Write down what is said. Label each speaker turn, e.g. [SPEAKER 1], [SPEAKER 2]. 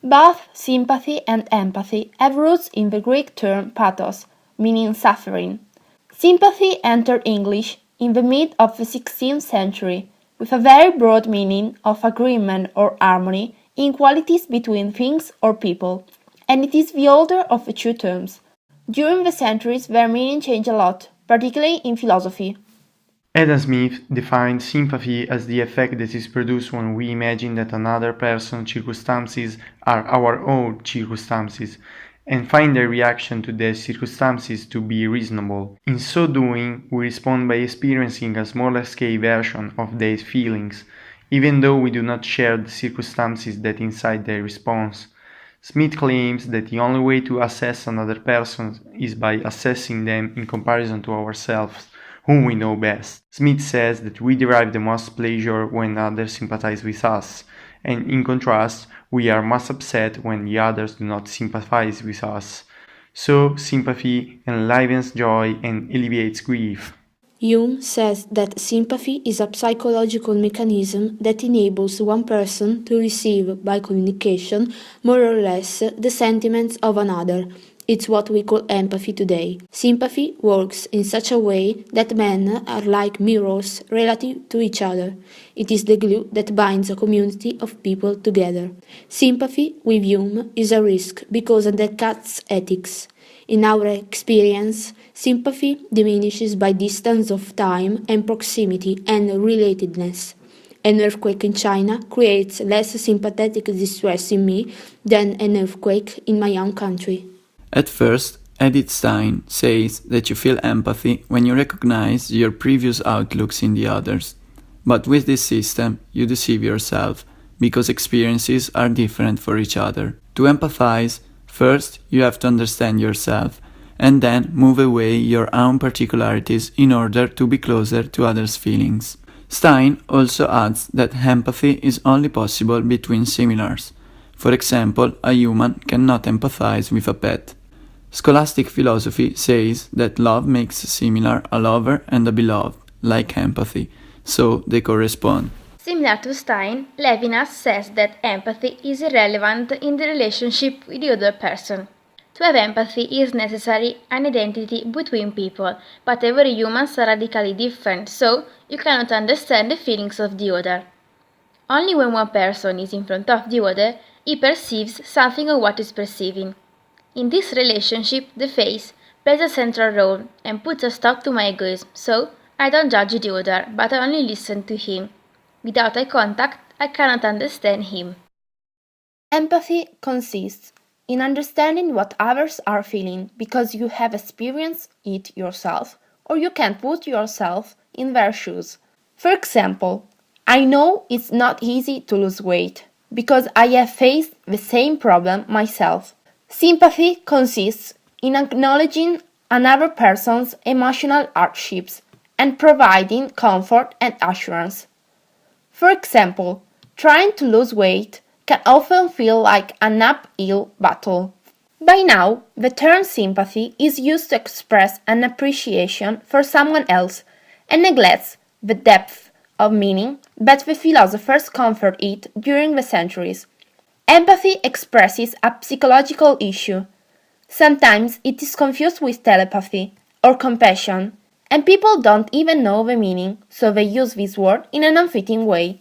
[SPEAKER 1] Both sympathy and empathy have roots in the Greek term pathos, meaning suffering. Sympathy entered English in the mid of the 16th century, with a very broad meaning of agreement or harmony in qualities between things or people, and it is the older of the two terms. During the centuries their meaning changed a lot, particularly in philosophy.
[SPEAKER 2] Adam Smith defined sympathy as the effect that is produced when we imagine that another person's circumstances are our own circumstances and find their reaction to their circumstances to be reasonable. In so doing, we respond by experiencing a smaller scale version of their feelings, even though we do not share the circumstances that incite their response. Smith claims that the only way to assess another person is by assessing them in comparison to ourselves, whom we know best. Smith says that we derive the most pleasure when others sympathize with us, and in contrast, we are most upset when the others do not sympathize with us. So, sympathy enlivens joy and alleviates grief.
[SPEAKER 3] Hume says that sympathy is a psychological mechanism that enables one person to receive by communication more or less the sentiments of another. It's what we call empathy today. Sympathy works in such a way that men are like mirrors relative to each other. It is the glue that binds a community of people together. Sympathy, with Hume, is a risk because it undercuts ethics. In our experience, sympathy diminishes by distance of time and proximity and relatedness. An earthquake in China creates less sympathetic distress in me than an earthquake in my own country.
[SPEAKER 4] At first, Edith Stein says that you feel empathy when you recognize your previous outlooks in the others. But with this system, you deceive yourself, because experiences are different for each other. To empathize, first you have to understand yourself, and then move away your own particularities in order to be closer to others' feelings. Stein also adds that empathy is only possible between similars. For example, a human cannot empathize with a pet. Scholastic philosophy says that love makes similar a lover and a beloved, like empathy, so they correspond.
[SPEAKER 5] Similar to Stein, Levinas says that empathy is irrelevant in the relationship with the other person. To have empathy is necessary an identity between people, but every humans are radically different, so you cannot understand the feelings of the other. Only when one person is in front of the other, he perceives something of what is perceiving. In this relationship, the face plays a central role and puts a stop to my egoism, so I don't judge the other, but I only listen to him. Without eye contact, I cannot understand him.
[SPEAKER 1] Empathy consists in understanding what others are feeling because you have experienced it yourself or you can put yourself in their shoes. For example, I know it's not easy to lose weight because I have faced the same problem myself. Sympathy consists in acknowledging another person's emotional hardships and providing comfort and assurance. For example, trying to lose weight can often feel like an uphill battle. By now, the term sympathy is used to express an appreciation for someone else and neglects the depth of meaning that the philosophers conferred it during the centuries. Empathy expresses a psychological issue. Sometimes it is confused with telepathy or compassion, and people don't even know the meaning, so they use this word in an unfitting way.